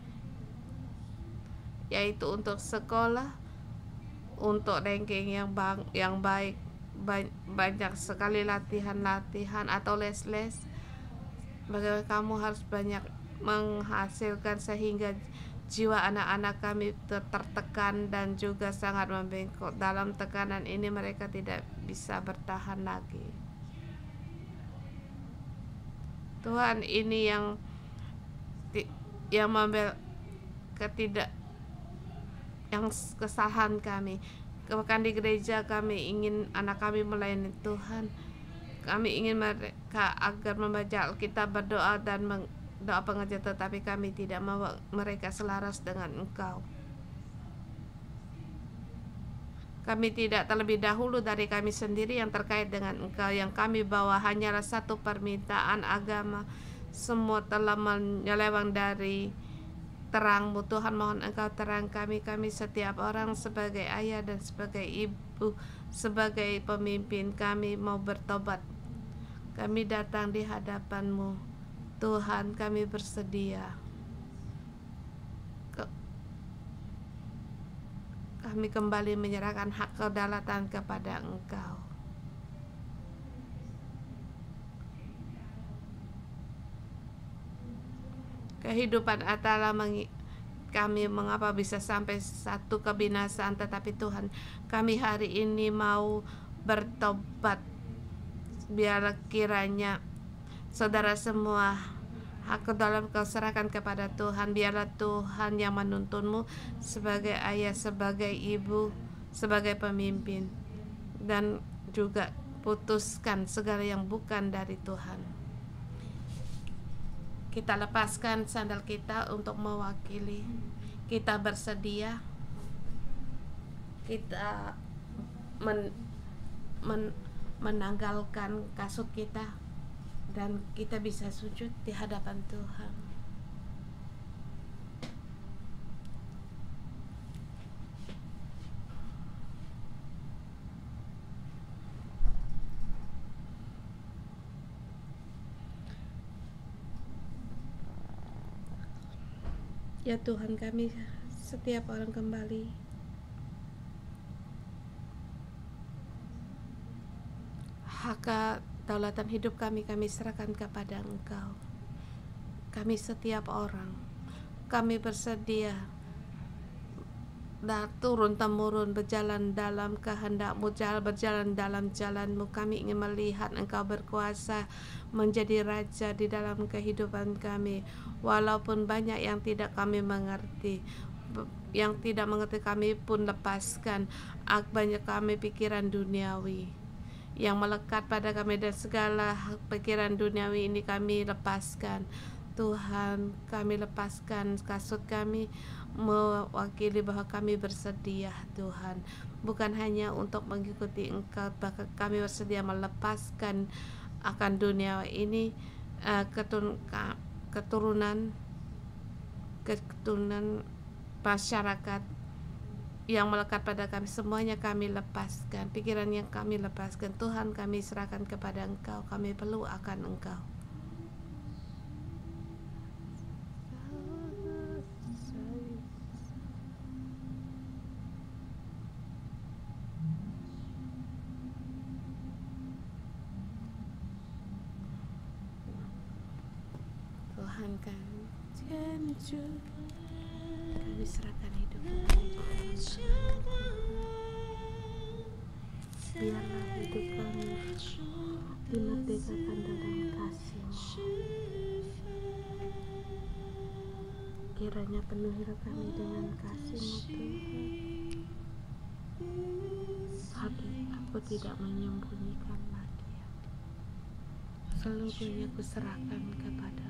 yaitu untuk sekolah, untuk ranking yang baik, banyak sekali latihan-latihan atau les-les. Bagaimana kamu harus banyak menghasilkan sehingga jiwa anak-anak kami tertekan dan juga sangat membengkok. Dalam tekanan ini mereka tidak bisa bertahan lagi. Tuhan, ini yang yang kesalahan kami. Bahkan di gereja kami ingin anak kami melayani Tuhan. Kami ingin mereka agar membaca Alkitab, berdoa dan doa pengajar, tetapi kami tidak mau mereka selaras dengan Engkau. Kami tidak terlebih dahulu dari kami sendiri yang terkait dengan Engkau. Yang kami bawa hanyalah satu permintaan agama. Semua telah menyeleweng dari terang-Mu. Tuhan, mohon Engkau terang kami setiap orang sebagai ayah dan sebagai ibu, sebagai pemimpin. Kami mau bertobat. Kami datang di hadapan-Mu. Tuhan, kami bersedia. Kami kembali menyerahkan hak kedaulatan kepada Engkau. Kehidupan adalah kami mengapa bisa sampai satu kebinasaan, tetapi Tuhan, kami hari ini mau bertobat. Biar kiranya saudara semua hak dalam Kau serahkan kepada Tuhan. Biarlah Tuhan yang menuntunmu sebagai ayah, sebagai ibu, sebagai pemimpin, dan juga putuskan segala yang bukan dari Tuhan. Kita lepaskan sandal kita untuk mewakili. Kita bersedia. Kita menanggalkan kasut kita, dan kita bisa sujud di hadapan Tuhan. Ya Tuhan kami, setiap orang kembali hak kedaulatan hidup kami serahkan kepada Engkau. Kami setiap orang, kami bersedia turun-temurun berjalan dalam kehendak-Mu, berjalan dalam jalan-Mu. Kami ingin melihat Engkau berkuasa menjadi Raja di dalam kehidupan kami. Walaupun banyak yang tidak kami mengerti, yang tidak mengerti kami pun lepaskan. Banyak kami pikiran duniawi yang melekat pada kami, dan segala pikiran duniawi ini kami lepaskan. Tuhan, kami lepaskan kasut kami, mewakili bahwa kami bersedia Tuhan, bukan hanya untuk mengikuti Engkau, bahkan kami bersedia melepaskan akan dunia ini, keturunan masyarakat yang melekat pada kami, semuanya kami lepaskan, pikiran yang kami lepaskan. Tuhan, kami serahkan kepada Engkau, kami perlu akan Engkau. Tuhan, kami serahkan hidup kami. Biarlah hidup kami dimerdekakan dalam kasih-Mu. Kiranya penuhilah kami dengan kasih-Mu Tuhan. Hati aku tidak menyembunyikan lagi. Seluruhnya kuserahkan kepada-Mu.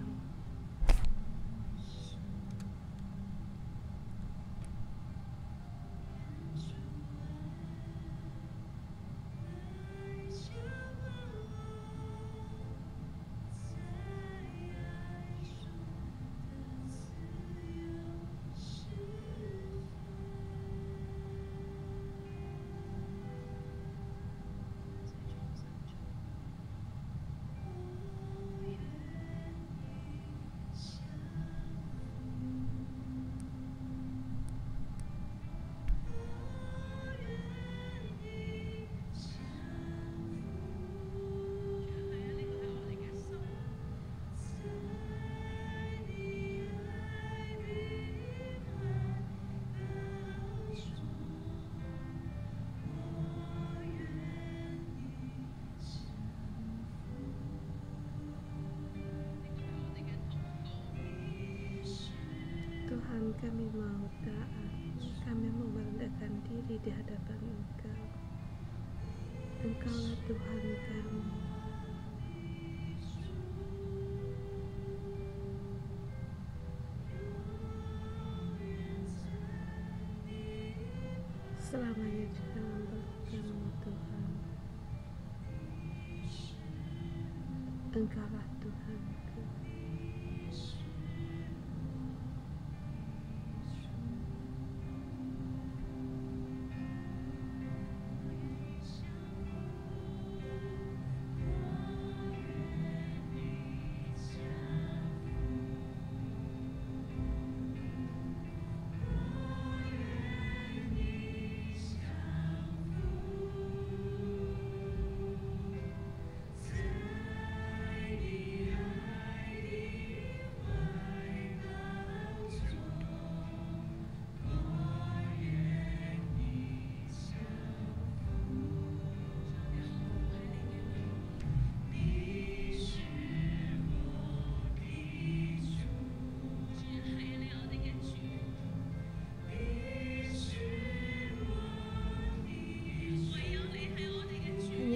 Tuhan, kami mau taat, kami mau merendahkan diri di hadapan Engkau. Engkaulah Tuhan kami. Selamanya di dalam berkat-Mu Tuhan. Engkaulah Tuhanku.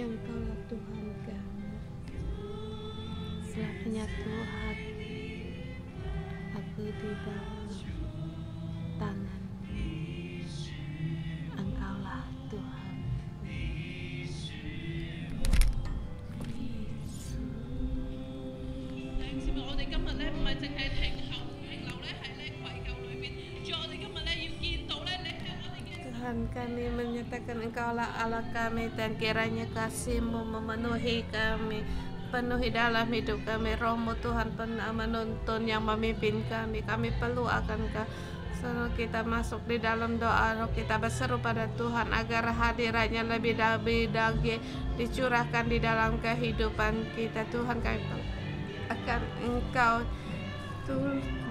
Engkaulah Tuhan kami. Selamanya Tuhan, aku di dalam tangan. Engkaulah Tuhan. 姊妹，我哋今日咧唔係淨係停留咧喺咧愧疚裏邊，仲有我哋今日咧要見到咧你係我哋嘅。 Tuhan, kami menyatakan Engkaulah Allah kami, dan kiranya kasih-Mu memenuhi kami, penuhi dalam hidup kami. Roh-Mu Tuhan menuntun yang memimpin kami. Kami perlu akan selalu kita masuk di dalam doa. Roh kita berseru pada Tuhan agar hadirannya lebih lagi dicurahkan di dalam kehidupan kita. Tuhan, kami akan Engkau Tuhan.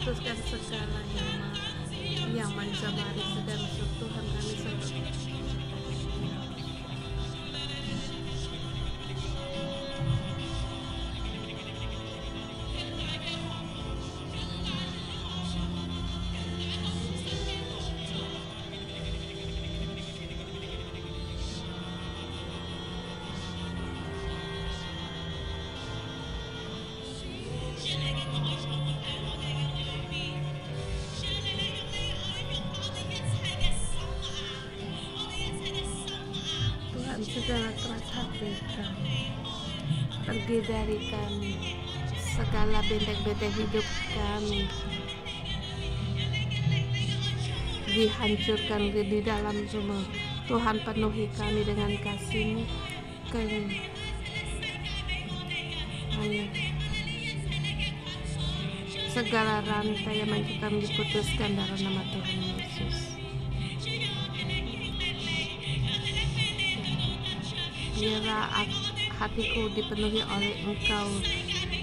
Putuskan segala yang mencemari segala Tuhan kami selalu. Segala keras hati kami pergi dari kami, segala benteng-benteng hidup kami dihancurkan di dalam semua. Tuhan, penuhi kami dengan kasih-Mu. Segala rantai yang kami diputuskan dalam nama Tuhan Yesus. Biarlah hatiku dipenuhi oleh Engkau,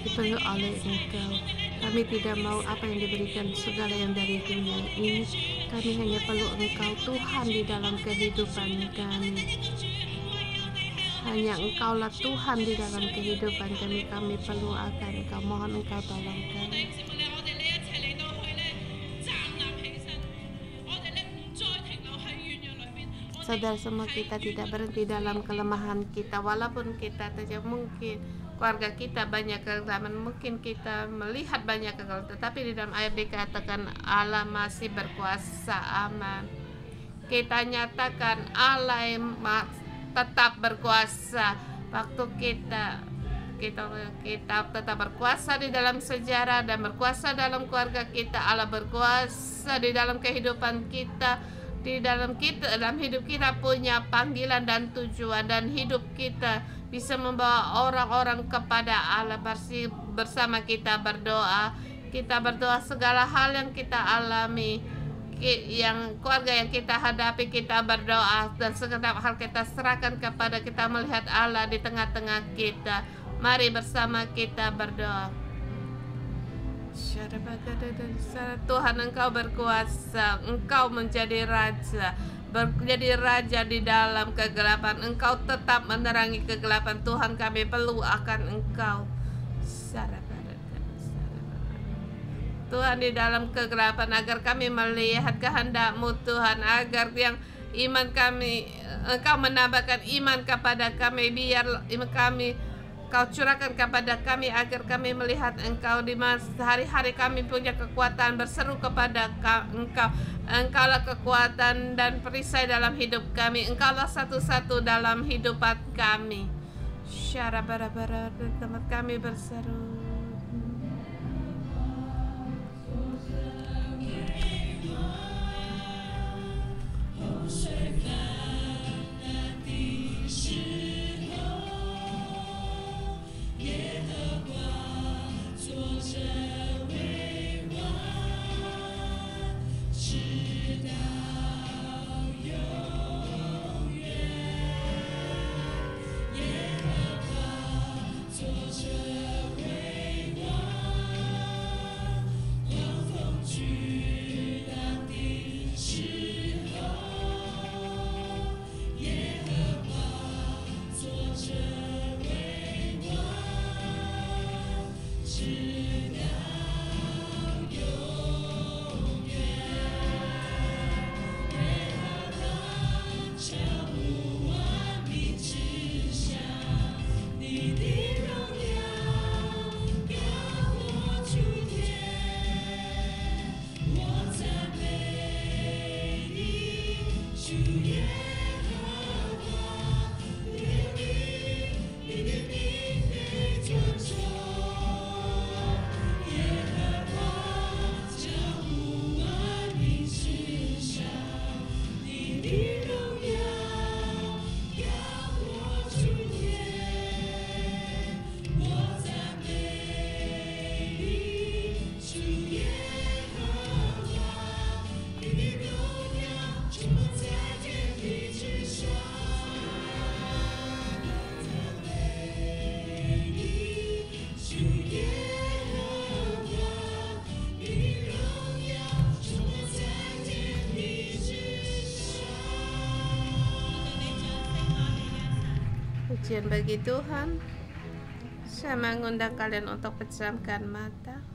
dipenuhi oleh Engkau. Kami tidak mau apa yang diberikan segala yang dari dunia ini. Kami hanya perlu Engkau Tuhan di dalam kehidupan kami. Hanya Engkaulah Tuhan di dalam kehidupan kami. Kami perlu akan Engkau. Mohon Engkau tolong kami. Saudara semua, kita tidak berhenti dalam kelemahan kita. Walaupun kita tidak mungkin keluarga kita banyak kegelapan, mungkin kita melihat banyak kegelapan, tetapi di dalam ayat dikatakan Allah masih berkuasa. Aman. Kita nyatakan Allah yang tetap berkuasa. Waktu kita tetap berkuasa di dalam sejarah dan berkuasa dalam keluarga kita. Allah berkuasa di dalam kehidupan kita. Di dalam hidup kita punya panggilan dan tujuan, dan hidup kita bisa membawa orang-orang kepada Allah. Bersama kita berdoa segala hal yang kita alami, yang keluarga yang kita hadapi, kita berdoa, dan segala hal kita serahkan kepada kita, melihat Allah di tengah-tengah kita. Mari bersama kita berdoa. Tuhan, Engkau berkuasa, Engkau menjadi raja di dalam kegelapan. Engkau tetap menerangi kegelapan. Tuhan, kami perlu akan Engkau. Tuhan, di dalam kegelapan, agar kami melihat kehendak-Mu Tuhan, agar yang iman kami, Engkau menambahkan iman kepada kami. Biar iman kami Kau curahkan kepada kami, agar kami melihat Engkau di hari-hari kami punya kekuatan berseru kepada Engkau. Engkaulah kekuatan dan perisai dalam hidup kami. Engkaulah satu-satu dalam hidupan kami. Syara bara-bara tempat kami berseru. pujian bagi Tuhan. Saya mengundang kalian untuk pejamkan mata.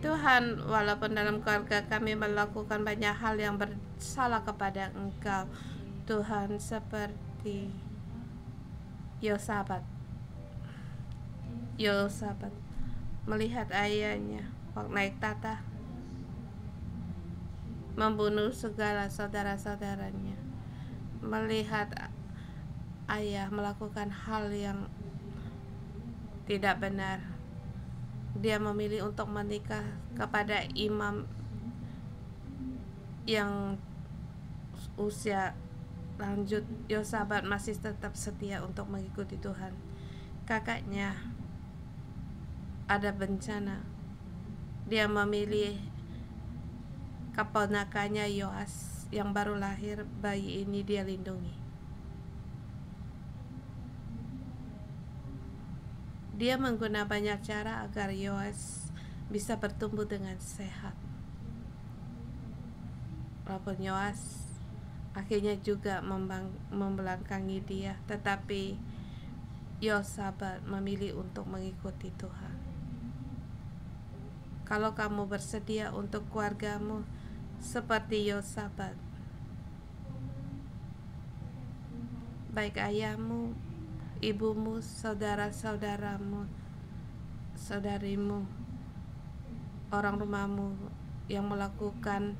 Tuhan, walaupun dalam keluarga kami melakukan banyak hal yang bersalah kepada Engkau, Tuhan, seperti Yosafat melihat ayahnya waktu naik tahta membunuh segala saudara-saudaranya, melihat ayah melakukan hal yang tidak benar. Dia memilih untuk menikah kepada imam yang usia lanjut. Yosafat masih tetap setia untuk mengikuti Tuhan. Kakaknya ada bencana, dia memilih keponakannya Yoas yang baru lahir. Bayi ini dia lindungi. Dia menggunakan banyak cara agar Yoas bisa bertumbuh dengan sehat. Walaupun Yoas akhirnya juga membelakangi dia, tetapi Yosafat memilih untuk mengikuti Tuhan. Kalau kamu bersedia untuk keluargamu seperti Yosafat, baik ayahmu, ibumu, saudara-saudaramu, saudarimu, orang rumahmu yang melakukan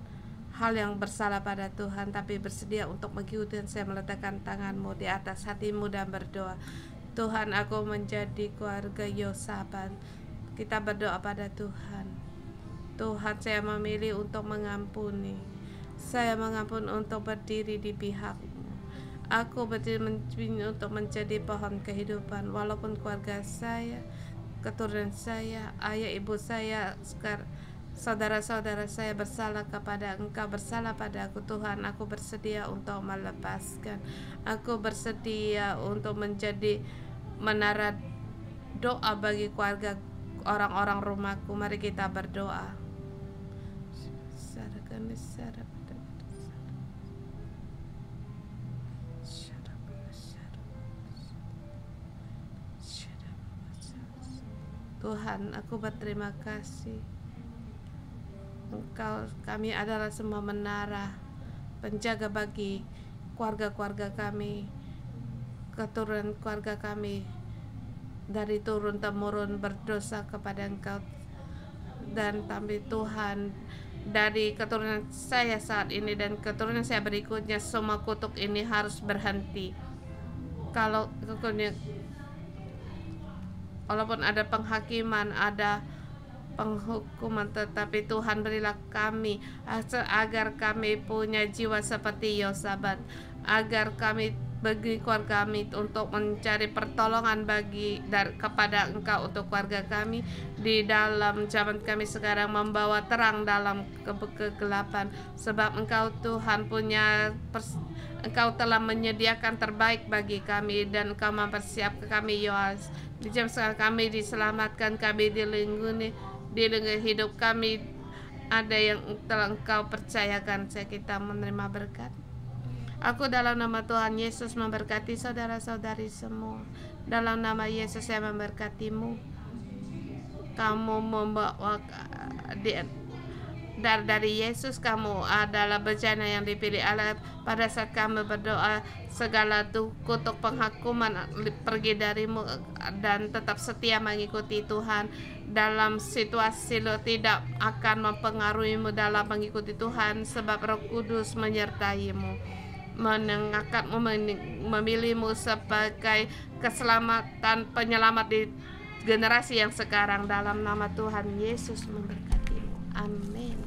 hal yang bersalah pada Tuhan tapi bersedia untuk mengikuti, saya meletakkan tanganmu di atas hatimu dan berdoa, Tuhan, aku menjadi keluarga Yosafat. Kita berdoa pada Tuhan. Tuhan, saya memilih untuk mengampuni. Saya mengampun untuk berdiri di pihak-Mu. Aku berdiri untuk menjadi pohon kehidupan. Walaupun keluarga saya, keturunan saya, ayah ibu saya, saudara-saudara saya bersalah kepada Engkau, bersalah pada aku, Tuhan, aku bersedia untuk melepaskan. Aku bersedia untuk menjadi menara doa bagi keluarga, orang-orang rumahku. Mari kita berdoa. Tuhan, aku berterima kasih. Engkau, kami adalah semua menara penjaga bagi keluarga-keluarga kami, keturunan keluarga kami, dari turun temurun berdosa kepada Engkau. Dan tapi Tuhan, dari keturunan saya saat ini dan keturunan saya berikutnya, semua kutuk ini harus berhenti. Kalau walaupun ada penghakiman, ada penghukuman, tetapi Tuhan, berilah kami agar kami punya jiwa seperti Yosafat, agar kami bagi keluarga kami untuk mencari pertolongan kepada Engkau untuk keluarga kami di dalam zaman kami sekarang, membawa terang dalam kegelapan, sebab Engkau Tuhan Engkau telah menyediakan terbaik bagi kami dan Engkau mempersiapkan kami Yoas. Di jam sekarang kami diselamatkan, kami dilindungi hidup kami ada yang telah Engkau percayakan. Kita menerima berkat. Aku dalam nama Tuhan Yesus memberkati saudara-saudari semua. Dalam nama Yesus saya memberkatimu. Kamu membawa dari Yesus, kamu adalah bejana yang dipilih Allah. Pada saat kamu berdoa, segala kutuk penghakuman pergi darimu dan tetap setia mengikuti Tuhan. Dalam situasi lo tidak akan mempengaruhimu dalam mengikuti Tuhan, sebab Roh Kudus menyertaimu, mengangkatmu, memilihmu sebagai keselamatan penyelamat di generasi yang sekarang. Dalam nama Tuhan Yesus memberkatimu. Amin.